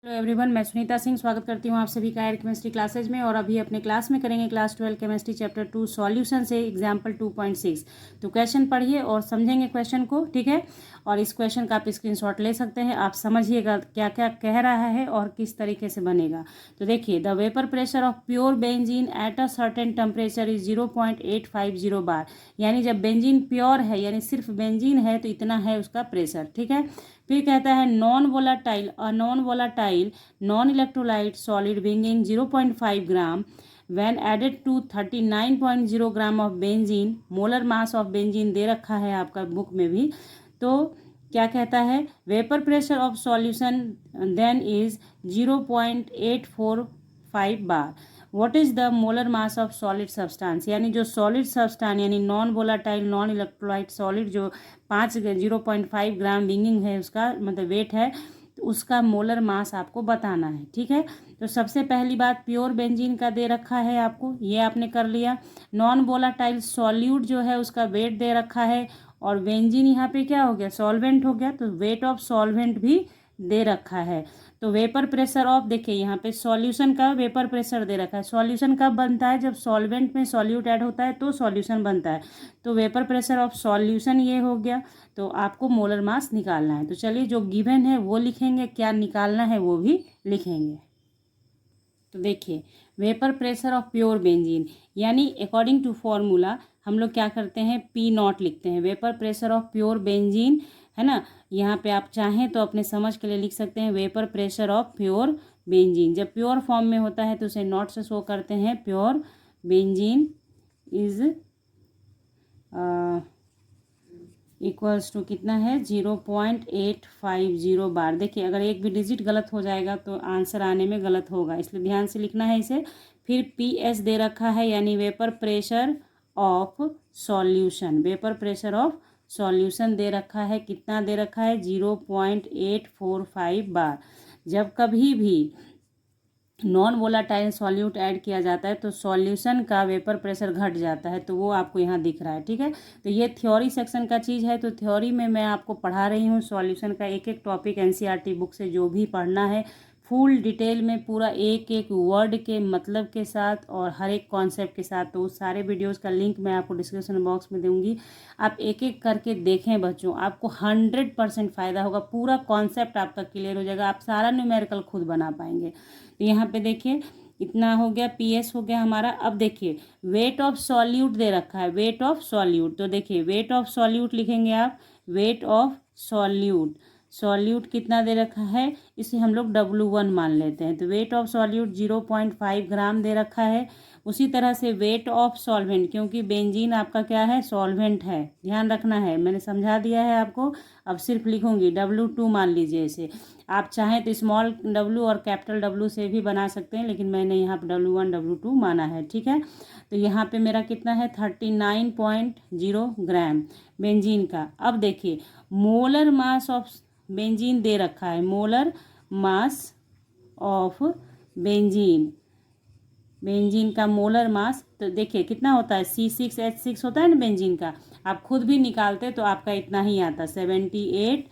Hello everyone, मैं सुनीता सिंह स्वागत करती हूँ आप सभी का एयर केमिस्ट्री क्लासेज में। और अभी अपने क्लास में करेंगे क्लास 12 केमिस्ट्री चैप्टर 2 सॉल्यूशन से एग्जाम्पल 2.6। तो क्वेश्चन पढ़िए और समझेंगे क्वेश्चन को, ठीक है। और इस क्वेश्चन का आप स्क्रीनशॉट ले सकते हैं, आप समझिएगा क्या क्या कह रहा है और किस तरीके से बनेगा। तो देखिए, the vapour pressure of pure benzene at a certain temperature is 0.850 बार। यानी जब बेंजीन प्योर है, यानी सिर्फ बेंजीन है, तो इतना है उसका प्रेशर, ठीक है। फिर कहता है non volatile non electrolyte solid benzene 0.5 gram when added to 39.0 gram of benzene, molar mass of benzene दे रखा है आपका बुक में भी। तो क्या कहता है, vapour pressure of solution then is 0.845 bar. What is the molar mass of solid substance, यानी जो सॉलिड सब्सटेंस यानी non volatile non electrolyte solid जो 0.5 ग्राम बेंजीन है, उसका मतलब वेट है, तो उसका मोलर मास आपको बताना है, ठीक है। तो सबसे पहली बात, प्योर बेंजीन का दे रखा है आपको, ये आपने कर लिया। नॉन वोलाटाइल सॉल्यूट जो है उसका वेट दे रखा है, और बेंजीन यहाँ पे क्या हो गया, सॉल्वेंट हो गया, तो वेट ऑफ सॉल्वेंट भी दे रखा है। तो वेपर प्रेशर ऑफ, देखिए यहाँ पे सॉल्यूशन का वेपर प्रेशर दे रखा है। सॉल्यूशन कब बनता है, जब सॉल्वेंट में सॉल्यूट ऐड होता है तो सॉल्यूशन बनता है। तो वेपर प्रेशर ऑफ सॉल्यूशन ये हो गया। तो आपको मोलर मास निकालना है, तो चलिए जो गिवन है वो लिखेंगे, क्या निकालना है वो भी लिखेंगे। तो देखिए, vapour pressure of pure benzene, यानी अकॉर्डिंग टू फॉर्मूला हम लोग क्या करते हैं, P0 लिखते हैं। Vapour pressure of pure benzene है ना, यहाँ पे आप चाहें तो अपने समझ के लिए लिख सकते हैं vapour pressure of pure benzene. जब प्योर फॉर्म में होता है तो उसे नॉट से शो करते हैं। Pure benzene is equals to कितना है, 0.850 बार। देखिए, अगर एक भी डिजिट गलत हो जाएगा तो आंसर आने में गलत होगा, इसलिए ध्यान से लिखना है इसे। फिर PS दे रखा है, यानी vapour pressure of solution. Vapour pressure of solution दे रखा है, कितना दे रखा है, 0.845 बार। जब कभी भी नॉन वोलाटाइल सॉल्यूट ऐड किया जाता है तो सॉल्यूशन का वेपर प्रेशर घट जाता है, तो वो आपको यहाँ दिख रहा है, ठीक है। तो ये थ्योरी सेक्शन का चीज़ है, तो थ्योरी में मैं आपको पढ़ा रही हूँ सॉल्यूशन का एक एक टॉपिक NCERT बुक से जो भी पढ़ना है, फुल डिटेल में पूरा एक एक वर्ड के मतलब के साथ और हर एक कॉन्सेप्ट के साथ। तो उस सारे वीडियोस का लिंक मैं आपको डिस्क्रिप्शन बॉक्स में दूंगी, आप एक एक करके देखें बच्चों, आपको 100% फ़ायदा होगा। पूरा कॉन्सेप्ट आपका क्लियर हो जाएगा, आप सारा न्यूमेरिकल खुद बना पाएंगे। तो यहाँ पे देखिए, इतना हो गया, PS हो गया हमारा। अब देखिए, वेट ऑफ सॉल्यूट दे रखा है, वेट ऑफ सॉल्यूट। तो देखिए, वेट ऑफ सॉल्यूट लिखेंगे आप, वेट ऑफ सॉल्यूट। सॉल्यूट कितना दे रखा है, इसे हम लोग W1 मान लेते हैं। तो वेट ऑफ सॉल्यूट 0.5 ग्राम दे रखा है। उसी तरह से वेट ऑफ सॉल्वेंट, क्योंकि बेंजीन आपका क्या है, सॉल्वेंट है, ध्यान रखना है, मैंने समझा दिया है आपको। अब सिर्फ लिखूंगी, W2 मान लीजिए इसे। आप चाहें तो स्मॉल W और कैपिटल W से भी बना सकते हैं, लेकिन मैंने यहाँ पर W1 W2 माना है, ठीक है। तो यहाँ पे मेरा कितना है, 39.0 ग्राम बेंजीन का। अब देखिए, मोलर मास ऑफ बेंजीन दे रखा है, molar mass of benzene, benzene का मोलर मास। तो देखिए कितना होता है, C6H6 होता है ना बेंजीन का, आप खुद भी निकालते तो आपका इतना ही आता, 78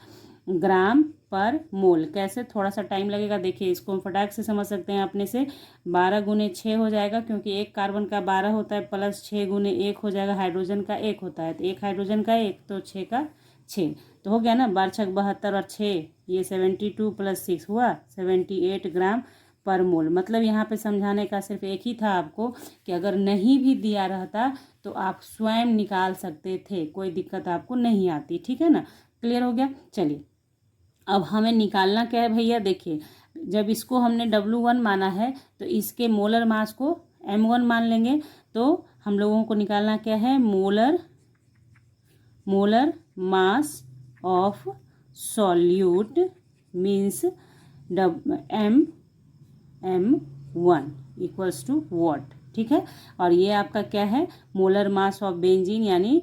ग्राम पर मोल। कैसे, थोड़ा सा टाइम लगेगा, देखिए इसको हम फटाक से समझ सकते हैं अपने से। 12 × 6 हो जाएगा, क्योंकि एक कार्बन का 12 होता है, प्लस 6 × 1 हो जाएगा, हाइड्रोजन का 1 होता है, तो एक हाइड्रोजन का 1, तो 6 का 6, तो हो गया ना, 12 × 6 = 72 और 6 ये 72 + 6 हुआ 78 ग्राम पर मोल। मतलब यहाँ पे समझाने का सिर्फ एक ही था आपको, कि अगर नहीं भी दिया रहता तो आप स्वयं निकाल सकते थे, कोई दिक्कत आपको नहीं आती, ठीक है ना। क्लियर हो गया। चलिए, अब हमें निकालना क्या है भैया, देखिए जब इसको हमने W1 माना है तो इसके मोलर मास को M1 मान लेंगे। तो हम लोगों को निकालना क्या है, molar mass of solute means M1 equals to what, ठीक है। और ये आपका क्या है, मोलर मास ऑफ बेंजीन, यानी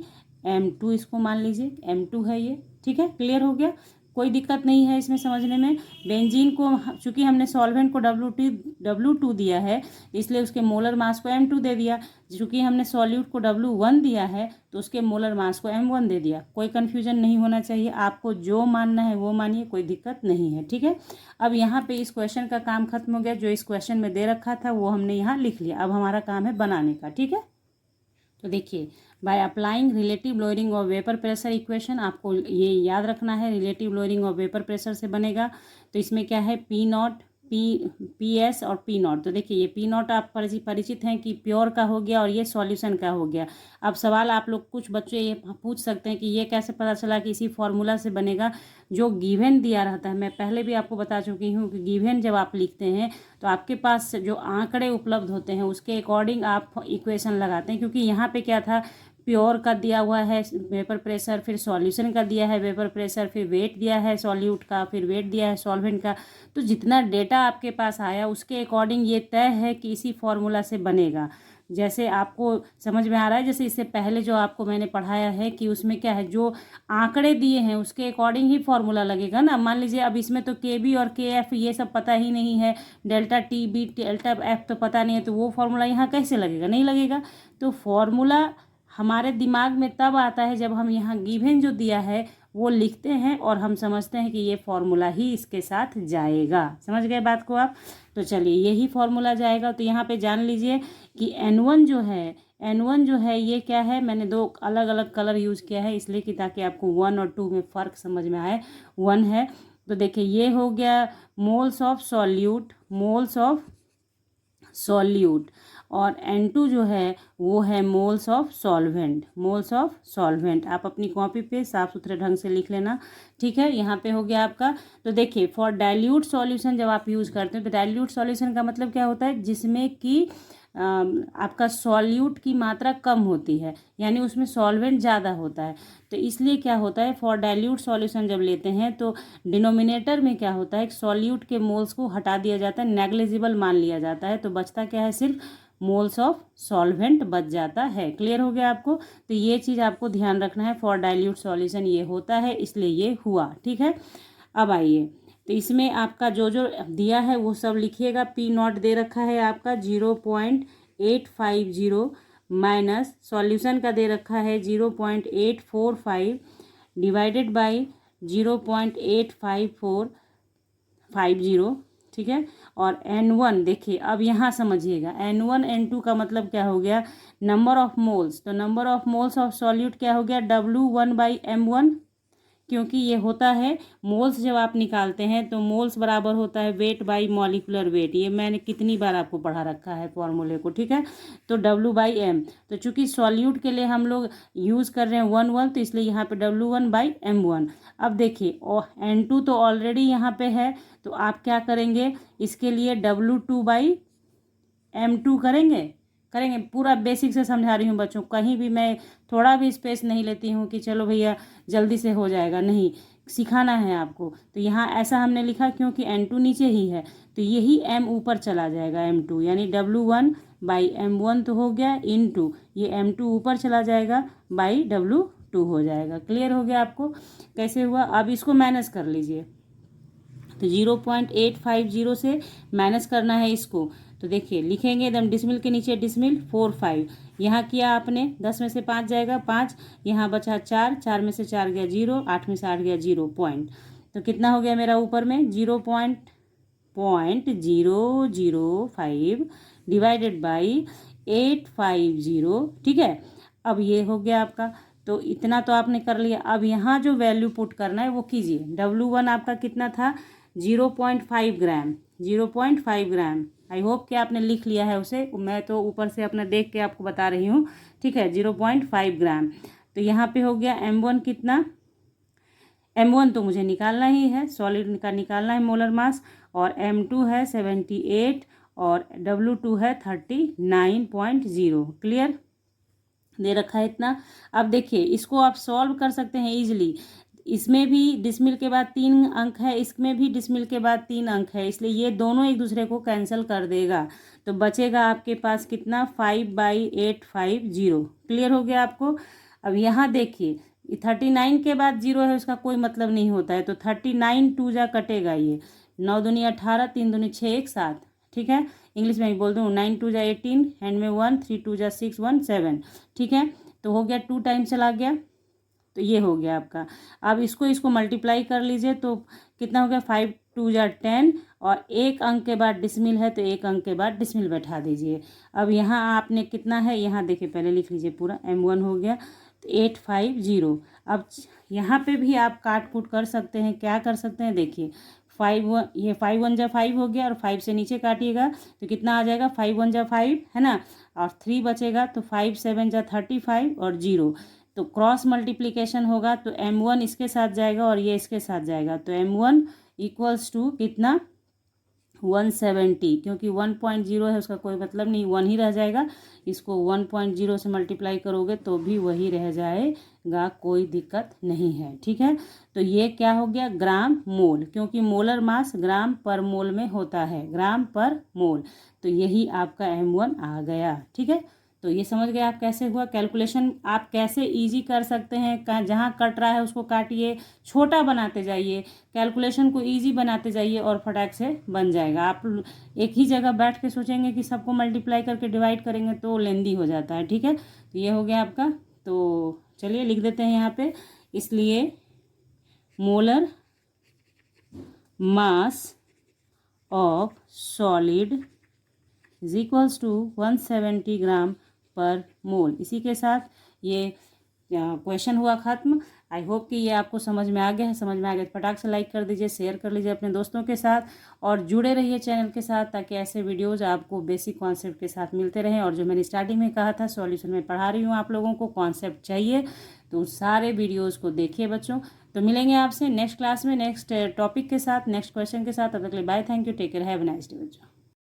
M2 इसको मान लीजिए, M2 है ये, ठीक है। क्लियर हो गया। कोई दिक्कत नहीं है इसमें समझने में। बेंजीन को चूंकि हमने सॉल्वेंट को W2 दिया है इसलिए उसके मोलर मास को M2 दे दिया, चूंकि हमने सॉल्यूट को W1 दिया है तो उसके मोलर मास को M1 दे दिया। कोई कन्फ्यूजन नहीं होना चाहिए, आपको जो मानना है वो मानिए, कोई दिक्कत नहीं है, ठीक है। अब यहाँ पे इस क्वेश्चन का काम खत्म हो गया, जो इस क्वेश्चन में दे रखा था वो हमने यहाँ लिख लिया। अब हमारा काम है बनाने का, ठीक है। तो देखिए, by applying relative lowering of vapour pressure equation, आपको ये याद रखना है relative lowering of vapour pressure से बनेगा। तो इसमें क्या है, P0 PS और P0। तो देखिए ये P0 आप परिचित हैं कि प्योर का हो गया और ये सॉल्यूशन का हो गया। अब सवाल आप लोग कुछ बच्चे ये पूछ सकते हैं कि ये कैसे पता चला कि इसी फॉर्मूला से बनेगा। जो गिवन दिया रहता है, मैं पहले भी आपको बता चुकी हूँ कि गिवन जब आप लिखते हैं तो आपके पास जो आंकड़े उपलब्ध होते हैं उसके अकॉर्डिंग आप इक्वेशन लगाते हैं। क्योंकि यहाँ पे क्या था, प्योर का दिया हुआ है वेपर प्रेशर, फिर सॉल्यूशन का दिया है वेपर प्रेशर, फिर वेट दिया है सॉल्यूट का, फिर वेट दिया है सॉल्वेंट का। तो जितना डेटा आपके पास आया उसके अकॉर्डिंग ये तय है कि इसी फॉर्मूला से बनेगा। जैसे आपको समझ में आ रहा है, जैसे इससे पहले जो आपको मैंने पढ़ाया है कि उसमें क्या है, जो आंकड़े दिए हैं उसके अकॉर्डिंग ही फॉर्मूला लगेगा ना। मान लीजिए अब इसमें तो KB और KF ये सब पता ही नहीं है, डेल्टा TB डेल्टा F तो पता नहीं है, तो वो फॉर्मूला यहाँ कैसे लगेगा, नहीं लगेगा। तो फॉर्मूला हमारे दिमाग में तब आता है जब हम यहाँ गिवन जो दिया है वो लिखते हैं और हम समझते हैं कि ये फॉर्मूला ही इसके साथ जाएगा। समझ गए बात को आप। तो चलिए यही फॉर्मूला जाएगा। तो यहाँ पे जान लीजिए कि N1 जो है ये क्या है, मैंने दो अलग अलग कलर यूज़ किया है इसलिए कि ताकि आपको 1 और 2 में फ़र्क समझ में आए। 1 है तो देखिए ये हो गया मोल्स ऑफ सॉल्यूट, और N2 जो है वो है मोल्स ऑफ सॉल्वेंट। आप अपनी कॉपी पे साफ सुथरे ढंग से लिख लेना, ठीक है। यहाँ पे हो गया आपका। तो देखिए फॉर डाइल्यूट सॉल्यूशन जब आप यूज़ करते हैं तो डाइल्यूट सॉल्यूशन का मतलब क्या होता है, जिसमें कि आपका सॉल्यूट की मात्रा कम होती है, यानी उसमें सॉल्वेंट ज़्यादा होता है। तो इसलिए क्या होता है, फॉर डाइल्यूट सॉल्यूशन जब लेते हैं तो डिनोमिनेटर में क्या होता है, सॉल्यूट के मोल्स को हटा दिया जाता है, नेग्लिजिबल मान लिया जाता है। तो बचता क्या है, सिर्फ मोल्स ऑफ सॉल्वेंट बच जाता है। क्लियर हो गया आपको। तो ये चीज़ आपको ध्यान रखना है, फॉर डाइल्यूट सॉल्यूशन ये होता है इसलिए ये हुआ, ठीक है। अब आइए, तो इसमें आपका जो जो दिया है वो सब लिखिएगा। P0 दे रखा है आपका 0.850 माइनस सॉल्यूशन का दे रखा है 0.845 डिवाइडेड बाई 0.85450, ठीक है। और N1 देखिए, अब यहाँ समझिएगा, N1 N2 का मतलब क्या हो गया, नंबर ऑफ मोल्स। तो number of moles of solute क्या हो गया, W1/M1, क्योंकि ये होता है मोल्स जब आप निकालते हैं तो मोल्स बराबर होता है वेट बाई मॉलिकुलर वेट। ये मैंने कितनी बार आपको पढ़ा रखा है फॉर्मूले को, ठीक है। तो W/M, तो चूंकि सॉल्यूट के लिए हम लोग यूज़ कर रहे हैं 1 तो इसलिए यहाँ पे W1/M1। अब देखिए N2 तो ऑलरेडी यहाँ पे है, तो आप क्या करेंगे, इसके लिए W2/M2 करेंगे। पूरा बेसिक से समझा रही हूँ बच्चों, कहीं भी मैं थोड़ा भी स्पेस नहीं लेती हूँ कि चलो भैया जल्दी से हो जाएगा, नहीं, सिखाना है आपको। तो यहाँ ऐसा हमने लिखा क्योंकि N2 नीचे ही है, तो यही M ऊपर चला जाएगा, M2, यानी W1/M1 तो हो गया, इनटू ये M2 ऊपर चला जाएगा बाई W2 हो जाएगा। क्लियर हो गया आपको कैसे हुआ। अब इसको माइनस कर लीजिए, तो 0.850 से माइनस करना है इसको। तो देखिए लिखेंगे एकदम डिसमिल के नीचे डिसमिल 45, यहाँ किया आपने 10 में से 5 जाएगा 5, यहाँ बचा 4 में से 4 गया 0, 8 में से 8 गया 0 पॉइंट। तो कितना हो गया मेरा ऊपर में 0.005 डिवाइडेड बाई 850, ठीक है। अब ये हो गया आपका, तो इतना तो आपने कर लिया। अब यहाँ जो वैल्यू पुट करना है वो कीजिए। W1 आपका कितना था, 0.5 ग्राम, 0.5 ग्राम। आई होप कि आपने लिख लिया है उसे, मैं तो ऊपर से अपना देख के आपको बता रही हूँ, ठीक है। 0.5 ग्राम। तो यहाँ पे हो गया M1 कितना, M1 तो मुझे निकालना ही है, सॉलिड का निकालना है मोलर मास, और M2 है 78 और W2 है 39.0। क्लियर, दे रखा है इतना। अब देखिए इसको आप सॉल्व कर सकते हैं इजीली। इसमें भी डिसमिल के बाद 3 अंक है, इसमें भी डिसमिल के बाद 3 अंक है, इसलिए ये दोनों एक दूसरे को कैंसिल कर देगा। तो बचेगा आपके पास कितना, 5/850। क्लियर हो गया आपको। अब यहाँ देखिए 39 के बाद 0 है उसका कोई मतलब नहीं होता है, तो 39 2 जा कटेगा, ये 9 दूनी 18, 3 दूनी 6, 1 7, ठीक है। इंग्लिश में भी बोल दूँ, 9 2 जा 18, हैंड में 1, 3 2 जा 6, 1 7, ठीक है। तो हो गया 2 टाइम चला गया, तो ये हो गया आपका। अब इसको मल्टीप्लाई कर लीजिए तो कितना हो गया, 5 2 जा 10, और एक अंक के बाद डिसमिल है तो एक अंक के बाद डिसमिल बैठा दीजिए। अब यहाँ आपने कितना है, यहाँ देखिए पहले लिख लीजिए पूरा, M1 हो गया, तो 850। अब यहाँ पे भी आप काट कूट कर सकते हैं, क्या कर सकते हैं देखिए, 5 1 जा 5 हो गया, और 5 से नीचे काटिएगा तो कितना आ जाएगा, 5 1 जा 5 है ना, और 3 बचेगा, तो 5 7 जा 35 और 0, तो क्रॉस मल्टीप्लिकेशन होगा तो M1 इसके साथ जाएगा और ये इसके साथ जाएगा, तो M1 इक्वल्स टू कितना, 170, क्योंकि 1.0 है उसका कोई मतलब नहीं, 1 ही रह जाएगा। इसको 1.0 से मल्टीप्लाई करोगे तो भी वही रह जाएगा, कोई दिक्कत नहीं है, ठीक है। तो ये क्या हो गया, ग्राम मोल, क्योंकि मोलर मास ग्राम पर मोल में होता है, ग्राम पर मोल, तो यही आपका M1 आ गया, ठीक है। तो ये समझ गए आप कैसे हुआ कैलकुलेशन, आप कैसे इजी कर सकते हैं, जहाँ कट रहा है उसको काटिए, छोटा बनाते जाइए, कैलकुलेशन को इजी बनाते जाइए और फटाक से बन जाएगा। आप एक ही जगह बैठ के सोचेंगे कि सबको मल्टीप्लाई करके डिवाइड करेंगे तो लेंदी हो जाता है, ठीक है। तो ये हो गया आपका, तो चलिए लिख देते हैं यहाँ पे, इसलिए molar mass of solid is equals to 170 gram पर मोल। इसी के साथ ये क्वेश्चन हुआ ख़त्म। आई होप कि ये आपको समझ में आ गया है, समझ में आ गया तो फटाक से लाइक कर दीजिए, शेयर कर लीजिए अपने दोस्तों के साथ, और जुड़े रहिए चैनल के साथ ताकि ऐसे वीडियोज़ आपको बेसिक कॉन्सेप्ट के साथ मिलते रहें। और जो मैंने स्टार्टिंग में कहा था सॉल्यूशन में पढ़ा रही हूँ आप लोगों को, कॉन्सेप्ट चाहिए तो सारे वीडियोज़ को देखिए बच्चों। तो मिलेंगे आपसे नेक्स्ट क्लास में नेक्स्ट टॉपिक के साथ, नेक्स्ट क्वेश्चन के साथ। तब तक के लिए bye, thank you, take care, have a nice day बच्चों।